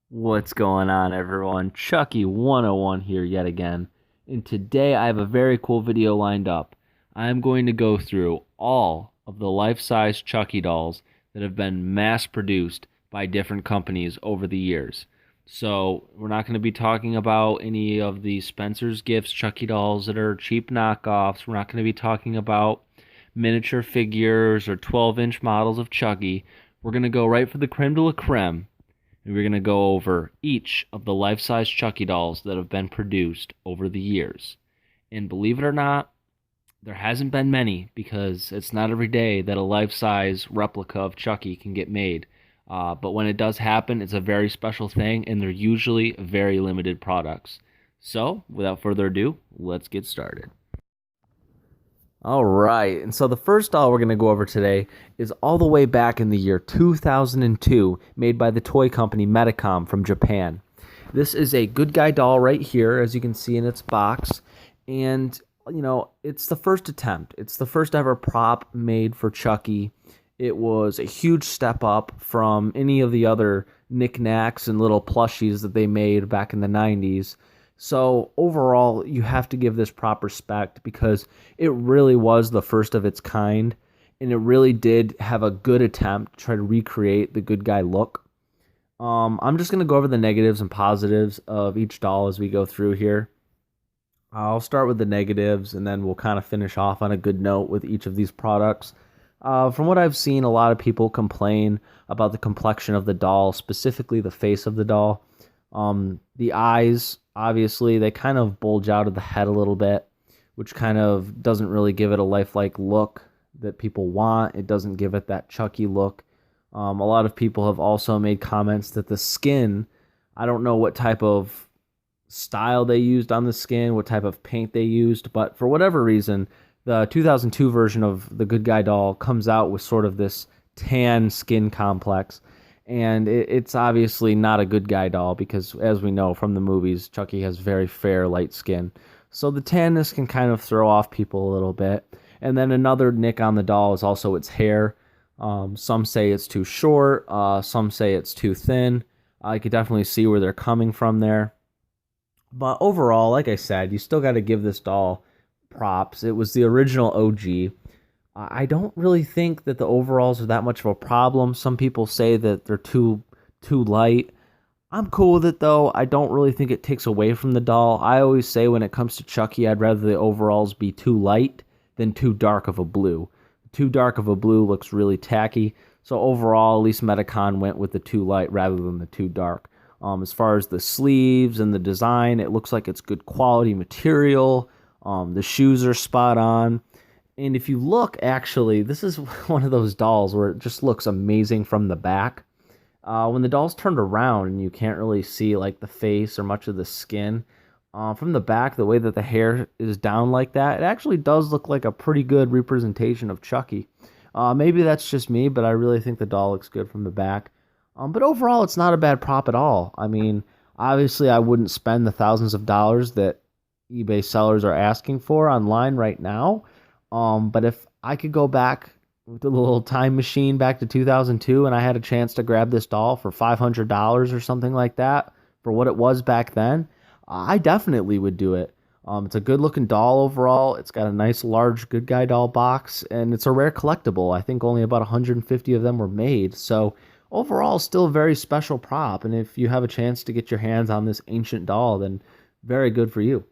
What's going on, everyone? Chucky 101 here yet again. And today I have a very cool video lined up. I'm going to go through all of the life-size Chucky dolls that have been mass-produced by different companies over the years. So, we're not going to be talking about any of the Spencer's Gifts Chucky dolls that are cheap knockoffs. We're not going to be talking about miniature figures or 12-inch models of Chucky. We're going to go right for the creme de la creme, and we're going to go over each of the life-size Chucky dolls that have been produced over the years. And believe it or not, there hasn't been many, because it's not every day that a life-size replica of Chucky can get made. But when it does happen, it's a very special thing, and they're usually very limited products. So, without further ado, let's get started. All right, and so the first doll we're going to go over today is all the way back in the year 2002, made by the toy company Metacom from Japan. This is a good guy doll right here, as you can see in its box, and it's the first attempt. It's the first ever prop made for Chucky. It was a huge step up from any of the other knickknacks and little plushies that they made back in the 90s. So overall, you have to give this proper respect because it really was the first of its kind, and it really did have a good attempt to try to recreate the good guy look. I'm just going to go over the negatives and positives of each doll as we go through here. I'll start with the negatives, and then we'll kind of finish off on a good note with each of these products. From what I've seen, a lot of people complain about the complexion of the doll, specifically the face of the doll. The eyes, obviously, they kind of bulge out of the head a little bit, which kind of doesn't really give it a lifelike look that people want. It doesn't give it that Chucky look. A lot of people have also made comments that the skin, I don't know what type of style they used on the skin, what type of paint they used, but for whatever reason, the 2002 version of the Good Guy doll comes out with sort of this tan skin complex. And it's obviously not a good guy doll because, as we know from the movies, Chucky has very fair, light skin. So the tanness can kind of throw off people a little bit. And then another nick on the doll is also its hair. Some say it's too short. Some say it's too thin. I could definitely see where they're coming from there. But overall, like I said, you still got to give this doll props. It was the original OG. I don't really think that the overalls are that much of a problem. Some people say that they're too light. I'm cool with it though. I don't really think it takes away from the doll. I always say when it comes to Chucky, I'd rather the overalls be too light than too dark of a blue. Too dark of a blue looks really tacky. So overall, at least Metacon went with the too light rather than the too dark. As far as the sleeves and the design, it looks like it's good quality material. The shoes are spot on. And if you look, actually, this is one of those dolls where it just looks amazing from the back. When the doll's turned around and you can't really see like the face or much of the skin, from the back, the way that the hair is down like that, it actually does look like a pretty good representation of Chucky. Maybe that's just me, but I really think the doll looks good from the back. But overall, it's not a bad prop at all. I mean, obviously, I wouldn't spend the thousands of dollars that eBay sellers are asking for online right now. But if I could go back with a little time machine back to 2002 and I had a chance to grab this doll for $500 or something like that for what it was back then, I definitely would do it. It's a good looking doll overall. It's got a nice large good guy doll box, and it's a rare collectible. I think only about 150 of them were made. So overall, still a very special prop. And if you have a chance to get your hands on this ancient doll, then very good for you.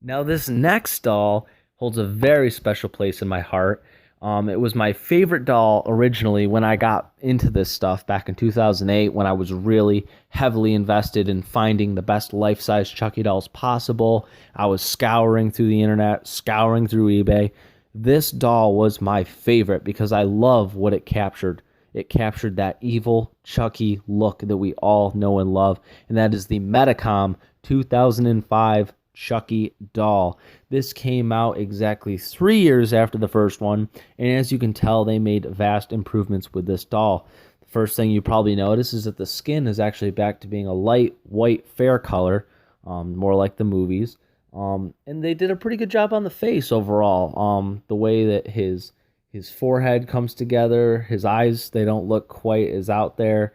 Now, this next doll holds a very special place in my heart. It was my favorite doll originally when I got into this stuff back in 2008, when I was really heavily invested in finding the best life-size Chucky dolls possible. I was scouring through the internet, scouring through eBay. This doll was my favorite because I love what it captured. It captured that evil Chucky look that we all know and love, and that is the Metacom 2005 Chucky doll. This came out exactly 3 years after the first one, and as you can tell, they made vast improvements with this doll. The first thing you probably notice is that the skin is actually back to being a light white fair color, more like the movies. And they did a pretty good job on the face overall. The way that his His forehead comes together. His eyes, they don't look quite as out there.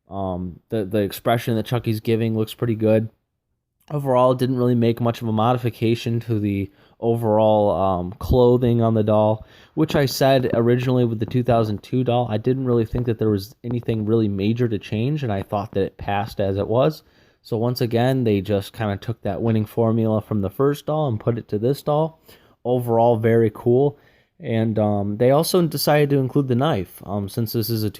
The expression that Chucky's giving looks pretty good. Overall, it didn't really make much of a modification to the overall clothing on the doll, which I said originally with the 2002 doll, I didn't really think that there was anything really major to change, and I thought that it passed as it was. So once again, they just kind of took that winning formula from the first doll and put it to this doll. Overall, very cool. And they also decided to include the knife. Since this is a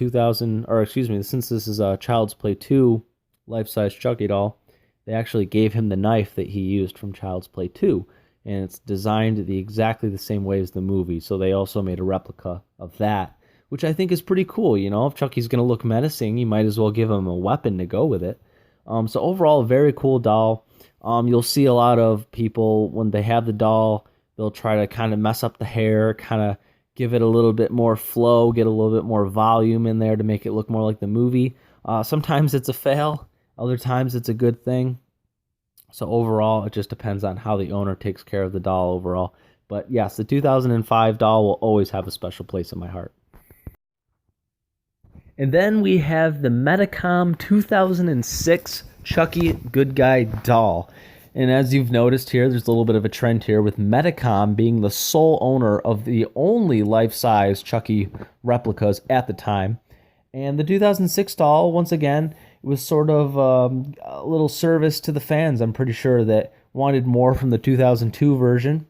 since this is a Child's Play 2 life-size Chucky doll, they actually gave him the knife that he used from Child's Play 2, and it's designed exactly the same way as the movie, so they also made a replica of that, which I think is pretty cool. You know, if Chucky's going to look menacing, you might as well give him a weapon to go with it. So overall, a very cool doll. You'll see a lot of people, when they have the doll, they'll try to kind of mess up the hair, kind of give it a little bit more flow, get a little bit more volume in there to make it look more like the movie. Sometimes it's a fail. Other times it's a good thing. So overall, it just depends on how the owner takes care of the doll overall. But yes, the 2005 doll will always have a special place in my heart. And then we have the Metacom 2006 Chucky Good Guy doll. And as you've noticed here, there's a little bit of a trend here with Metacom being the sole owner of the only life-size Chucky replicas at the time. And the 2006 doll, once again, it was sort of a little service to the fans, I'm pretty sure, that wanted more from the 2002 version.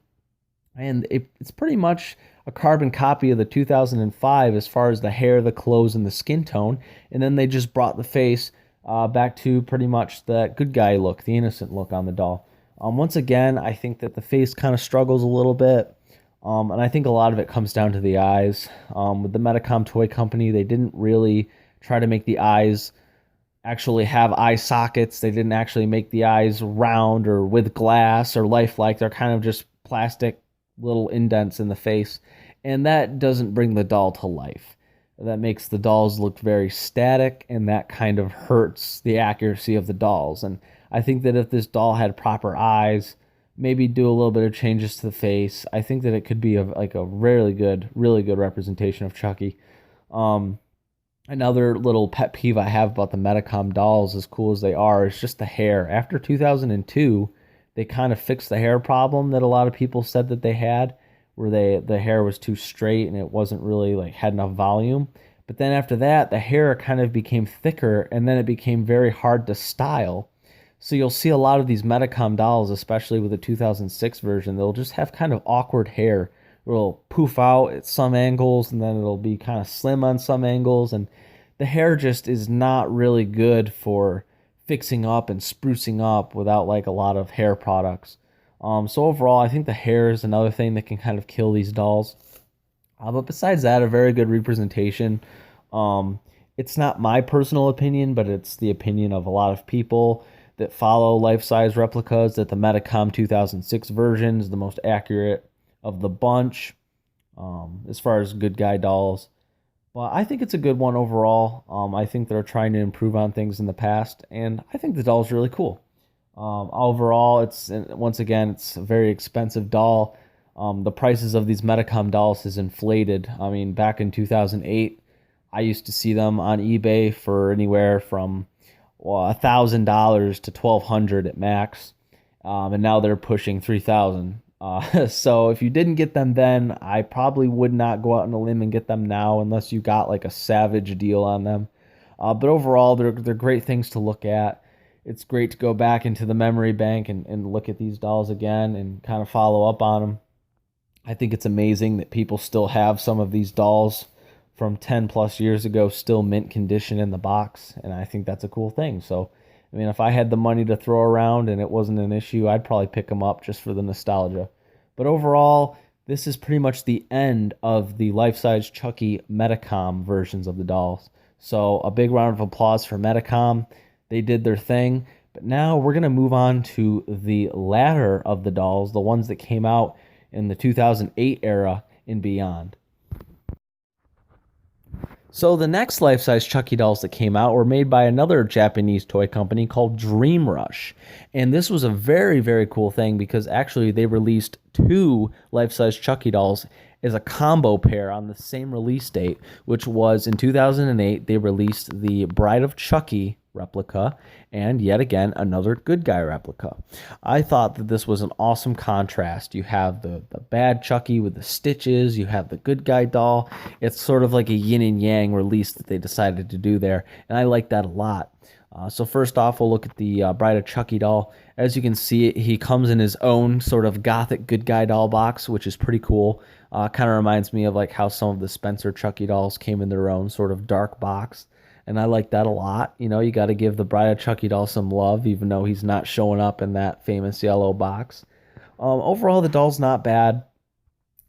And it's pretty much a carbon copy of the 2005 as far as the hair, the clothes, and the skin tone. And then they just brought the face back to pretty much that good guy look, the innocent look on the doll. Once again, I think that the face kind of struggles a little bit. And I think a lot of it comes down to the eyes. With the Metacom Toy Company, they didn't really try to make the eyes actually have eye sockets. They didn't actually make the eyes round or with glass or lifelike. They're kind of just plastic little indents in the face. And that doesn't bring the doll to life. That makes the dolls look very static, and that kind of hurts the accuracy of the dolls. And I think that if this doll had proper eyes, maybe do a little bit of changes to the face, I think that it could be like a really good representation of Chucky. Another little pet peeve I have about the Metacom dolls, as cool as they are, is just the hair. After 2002, they kind of fixed the hair problem that a lot of people said that they had, where the hair was too straight and it wasn't really like had enough volume. But then after that, the hair kind of became thicker, and then it became very hard to style. So you'll see a lot of these Metacom dolls, especially with the 2006 version, they'll just have kind of awkward hair. It'll poof out at some angles, and then it'll be kind of slim on some angles, and the hair just is not really good for fixing up and sprucing up without like a lot of hair products. So overall, I think the hair is another thing that can kind of kill these dolls. But besides that, a very good representation. It's not my personal opinion, but it's the opinion of a lot of people that follow life-size replicas, that the Metacom 2006 version is the most accurate of the bunch as far as good guy dolls. But I think it's a good one overall. I think they're trying to improve on things in the past, and I think the doll is really cool. Overall, it's a very expensive doll. The prices of these Metacom dolls has inflated. I mean, back in 2008, I used to see them on eBay for anywhere from $1,000 to $1,200 at max, and now they're pushing $3,000. So if you didn't get them then, I probably would not go out on a limb and get them now unless you got like a savage deal on them. But overall, they're great things to look at. It's great to go back into the memory bank and look at these dolls again and kind of follow up on them. I think it's amazing that people still have some of these dolls from 10 plus years ago still mint condition in the box, and I think that's a cool thing. So, I mean, if I had the money to throw around and it wasn't an issue, I'd probably pick them up just for the nostalgia. But overall, this is pretty much the end of the Life-Size Chucky Metacom versions of the dolls. So a big round of applause for Metacom. They did their thing. But now we're going to move on to the latter of the dolls, the ones that came out in the 2008 era and beyond. So the next life-size Chucky dolls that came out were made by another Japanese toy company called Dream Rush. And this was a very, very cool thing because actually they released 2 life-size Chucky dolls is a combo pair on the same release date, which was in 2008. They released the Bride of Chucky replica and yet again another good guy replica. I thought that this was an awesome contrast. You have the bad Chucky with the stitches, you have the good guy doll. It's sort of like a yin and yang release that they decided to do there, and I like that a lot. So first off, we'll look at the Bride of Chucky doll. As you can see, he comes in his own sort of gothic good guy doll box, which is pretty cool. Kind of reminds me of like how some of the Spencer Chucky dolls came in their own sort of dark box, and I like that a lot. You know, you got to give the Bride of Chucky doll some love, even though he's not showing up in that famous yellow box. Overall, the doll's not bad.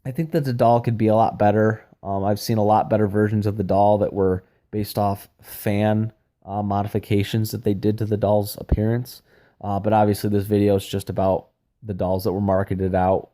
I think that the doll could be a lot better. I've seen a lot better versions of the doll that were based off fan modifications that they did to the doll's appearance. But obviously this video is just about the dolls that were marketed out.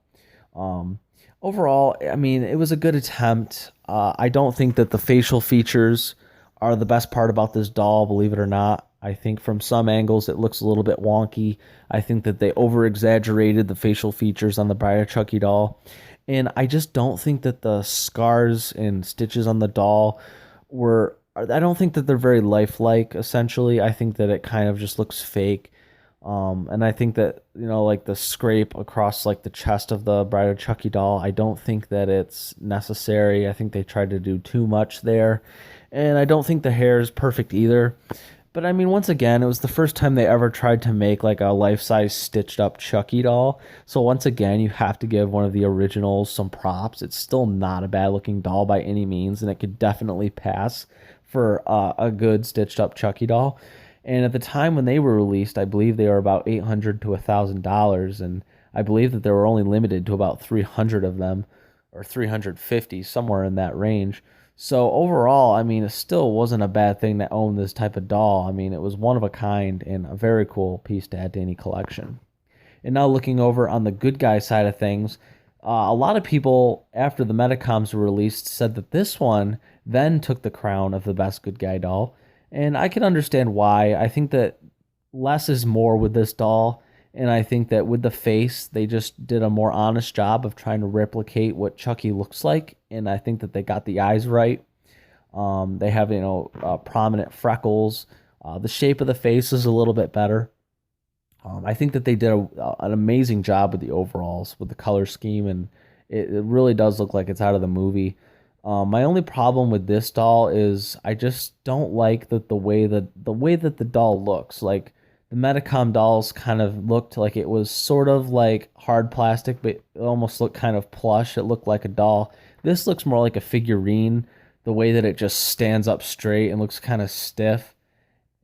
Overall, I mean, it was a good attempt. I don't think that the facial features are the best part about this doll, believe it or not. I think from some angles it looks a little bit wonky. I think that they over-exaggerated the facial features on the Bride of Chucky doll. And I just don't think that the scars and stitches on the doll were... I don't think that they're very lifelike, essentially. I think that it kind of just looks fake. And I think that, you know, like the scrape across like the chest of the Bride of Chucky doll, I don't think that it's necessary. I think they tried to do too much there. And I don't think the hair is perfect either. But I mean, once again, it was the first time they ever tried to make like a life-size stitched up Chucky doll. So once again, you have to give one of the originals some props. It's still not a bad looking doll by any means, and it could definitely pass for a good stitched up Chucky doll. And at the time when they were released, I believe they were about $800 to $1,000, and I believe that they were only limited to about 300 of them, or 350, somewhere in that range. So overall, I mean, it still wasn't a bad thing to own this type of doll. I mean, it was one of a kind and a very cool piece to add to any collection. And now looking over on the good guy side of things, a lot of people, after the Metacoms were released, said that this one then took the crown of the best good guy doll. And I can understand why. I think that less is more with this doll. And I think that with the face, they just did a more honest job of trying to replicate what Chucky looks like. And I think that they got the eyes right. They have, you know, prominent freckles. The shape of the face is a little bit better. I think that they did an amazing job with the overalls, with the color scheme, and it really does look like it's out of the movie. My only problem with this doll is I just don't like the way that the doll looks. Like the Metacom dolls kind of looked like it was sort of like hard plastic, but it almost looked kind of plush. It looked like a doll. This looks more like a figurine, the way that it just stands up straight and looks kind of stiff.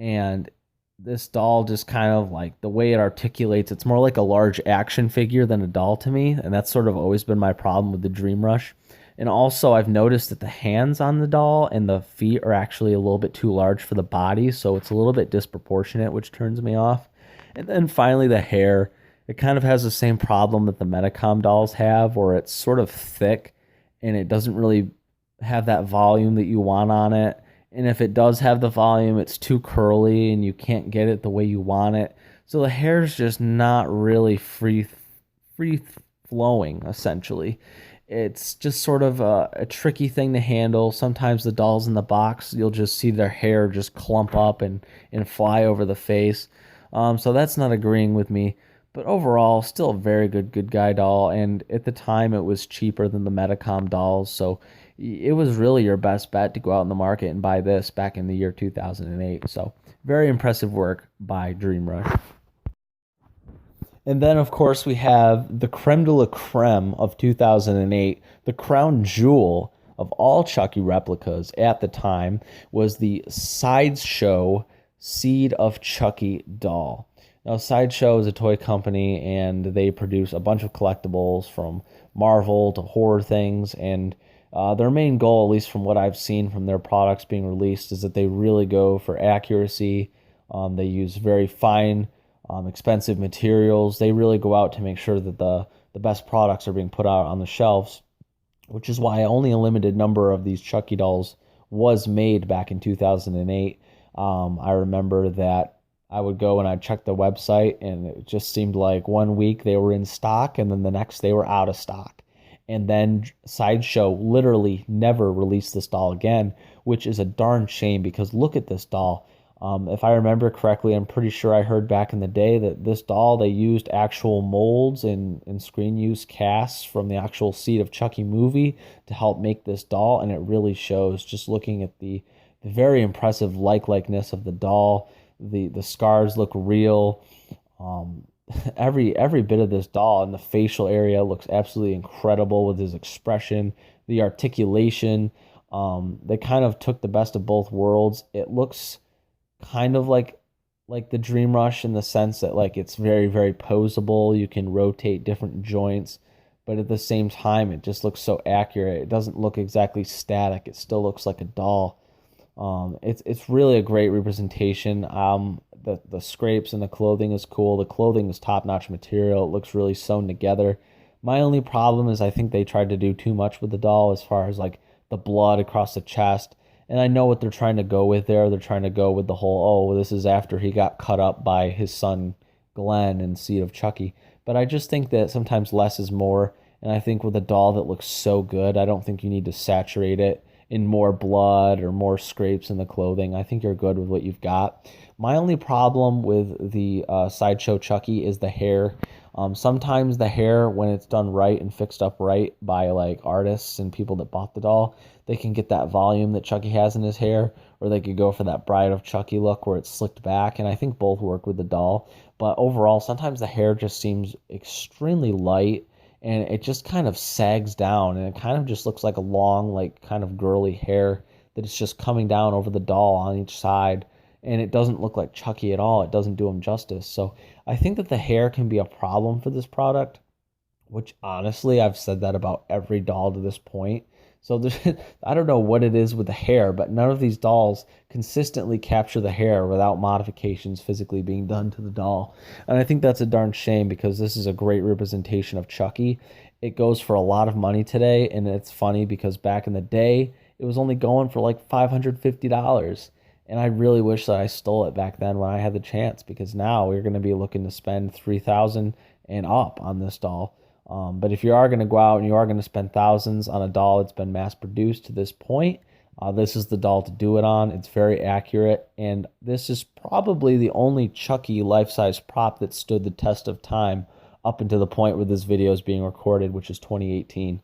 And this doll just kind of like the way it articulates, it's more like a large action figure than a doll to me. And that's sort of always been my problem with the Dream Rush. And also I've noticed that the hands on the doll and the feet are actually a little bit too large for the body. So it's a little bit disproportionate, which turns me off. And then finally the hair, it kind of has the same problem that the Metacom dolls have, where it's sort of thick and it doesn't really have that volume that you want on it. And if it does have the volume, it's too curly and you can't get it the way you want it. So the hair's just not really free flowing, essentially. It's just sort of a tricky thing to handle. Sometimes the dolls in the box, you'll just see their hair just clump up and fly over the face. So that's not agreeing with me. But overall, still a very good guy doll. And at the time, it was cheaper than the Metacom dolls. So it was really your best bet to go out in the market and buy this back in the year 2008. So very impressive work by Dream Rush. And then, of course, we have the creme de la creme of 2008, the crown jewel of all Chucky replicas at the time was the Sideshow Seed of Chucky doll. Now, Sideshow is a toy company, and they produce a bunch of collectibles from Marvel to horror things, and their main goal, at least from what I've seen from their products being released, is that they really go for accuracy. They use very fine, expensive materials. They really go out to make sure that the best products are being put out on the shelves, which is why only a limited number of these Chucky dolls was made back in 2008. I remember that I would go and I'd check the website, and it just seemed like one week they were in stock, and then the next they were out of stock. and then Sideshow literally never released this doll again, which is a darn shame because look at this doll. If I remember correctly, I'm pretty sure I heard back in the day that this doll, they used actual molds and screen use casts from the actual Seed of Chucky movie to help make this doll, and it really shows just looking at the very impressive likeness of the doll. The scars look real. Um, every bit of this doll and the facial area looks absolutely incredible with his expression, the articulation. They kind of took the best of both worlds. It looks kind of like the Dream Rush in the sense that like it's very posable. You can rotate different joints, but at the same time it just looks so accurate. It doesn't look exactly static. It still looks like a doll. It's really a great representation. The scrapes and the clothing is cool. The clothing is top-notch material. It looks really sewn together. My only problem is I think they tried to do too much with the doll as far as like the blood across the chest. And I know what they're trying to go with there. They're trying to go with the whole, oh, this is after he got cut up by his son Glenn in Seed of Chucky. But I just think that sometimes less is more. And I think with a doll that looks so good, I don't think you need to saturate it in more blood or more scrapes in the clothing. I think you're good with what you've got. My only problem with the Sideshow Chucky is the hair. Sometimes the hair, when it's done right and fixed up right by like artists and people that bought the doll, they can get that volume that Chucky has in his hair, or they could go for that Bride of Chucky look where it's slicked back, and I think both work with the doll. But overall, sometimes the hair just seems extremely light, and it just kind of sags down, and it kind of just looks like a long, like kind of girly hair that is just coming down over the doll on each side, and it doesn't look like Chucky at all. It doesn't do him justice. So I think that the hair can be a problem for this product, which honestly, I've said that about every doll to this point. So I don't know what it is with the hair, but none of these dolls consistently capture the hair without modifications physically being done to the doll. And I think that's a darn shame because this is a great representation of Chucky. It goes for a lot of money today, and it's funny because back in the day, it was only going for like $550. And I really wish that I stole it back then when I had the chance, because now we're going to be looking to spend $3,000 and up on this doll. But if you are going to go out and you are going to spend thousands on a doll that's been mass produced to this point, this is the doll to do it on. It's very accurate, and this is probably the only Chucky life-size prop that stood the test of time up until the point where this video is being recorded, which is 2018.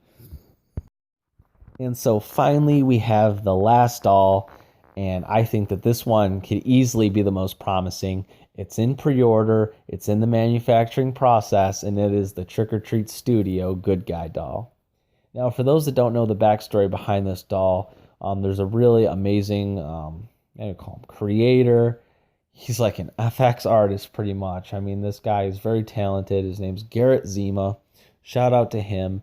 And so finally we have the last doll, and I think that this one could easily be the most promising. It's in pre-order, it's in the manufacturing process, and it is the Trick or Treat Studio Good Guy doll. Now, for those that don't know the backstory behind this doll, there's a really amazing, I call him creator. He's like an FX artist pretty much. I mean, this guy is very talented. His name's Garrett Zima. Shout out to him.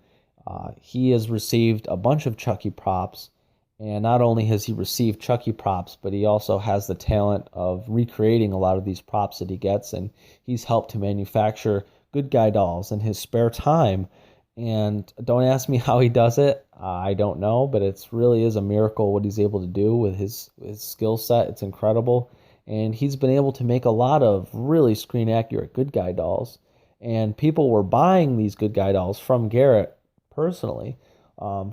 He has received a bunch of Chucky props. And not only has he received Chucky props, but he also has the talent of recreating a lot of these props that he gets. And he's helped to manufacture Good Guy dolls in his spare time. And don't ask me how he does it. I don't know, but it really is a miracle what he's able to do with his skill set. It's incredible. And he's been able to make a lot of really screen accurate Good Guy dolls. And people were buying these Good Guy dolls from Garrett personally.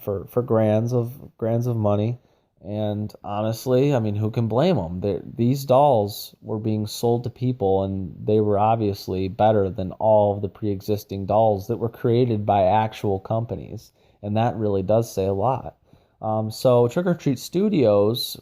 For grands of money, and honestly, I mean, who can blame them? These dolls were being sold to people, and they were obviously better than all of the pre-existing dolls that were created by actual companies, and that really does say a lot. So Trick or Treat Studios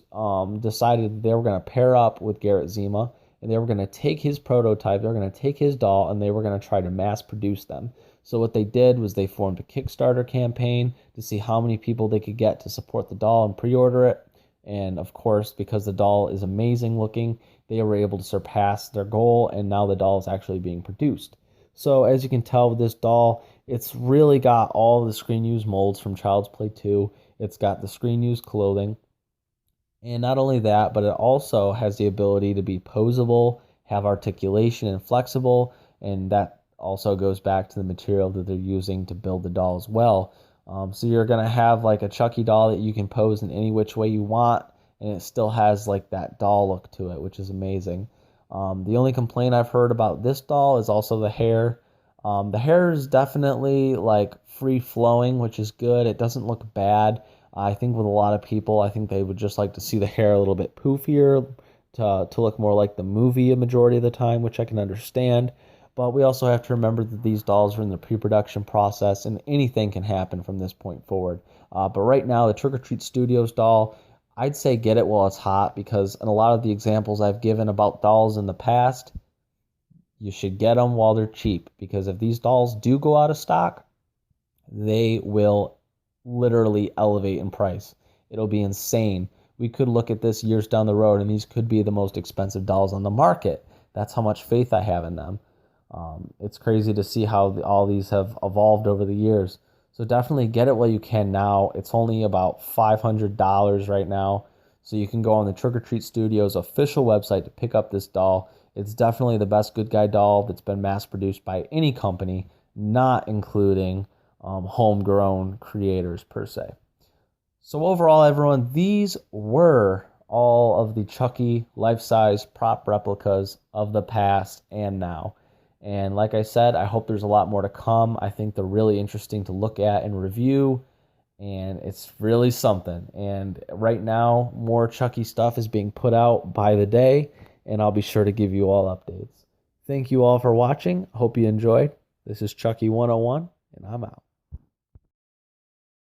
decided they were going to pair up with Garrett Zima, and they were going to take his prototype, they were going to take his doll, and they were going to try to mass produce them. So what they did was they formed a Kickstarter campaign to see how many people they could get to support the doll and pre-order it. And of course, because the doll is amazing looking, they were able to surpass their goal, and now the doll is actually being produced. So as you can tell with this doll, it's really got all the screen use molds from Child's Play 2. It's got the screen use clothing. And not only that, but it also has the ability to be posable, have articulation and flexible, and that also goes back to the material that they're using to build the doll as well. So you're going to have like a Chucky doll that you can pose in any which way you want, and it still has like that doll look to it, which is amazing. The only complaint I've heard about this doll is also the hair. The hair is definitely like free flowing, which is good. It doesn't look bad. I think with a lot of people, I think they would just like to see the hair a little bit poofier to look more like the movie a majority of the time, which I can understand. But we also have to remember that these dolls are in the pre-production process and anything can happen from this point forward. But right now, the Trick or Treat Studios doll, I'd say get it while it's hot because in a lot of the examples I've given about dolls in the past, you should get them while they're cheap because if these dolls do go out of stock, they will literally elevate in price. It'll be insane. We could look at this years down the road and these could be the most expensive dolls on the market. That's how much faith I have in them. It's crazy to see how all these have evolved over the years. So definitely get it while you can now. It's only about $500 right now. So you can go on the Trick or Treat Studios official website to pick up this doll. It's definitely the best good guy doll that's been mass produced by any company, not including homegrown creators per se. So overall, everyone, these were all of the Chucky life-size prop replicas of the past and now. And like I said, I hope there's a lot more to come. I think they're really interesting to look at and review, and it's really something. And right now, more Chucky stuff is being put out by the day, and I'll be sure to give you all updates. Thank you all for watching. Hope you enjoyed. This is Chucky 101, and I'm out.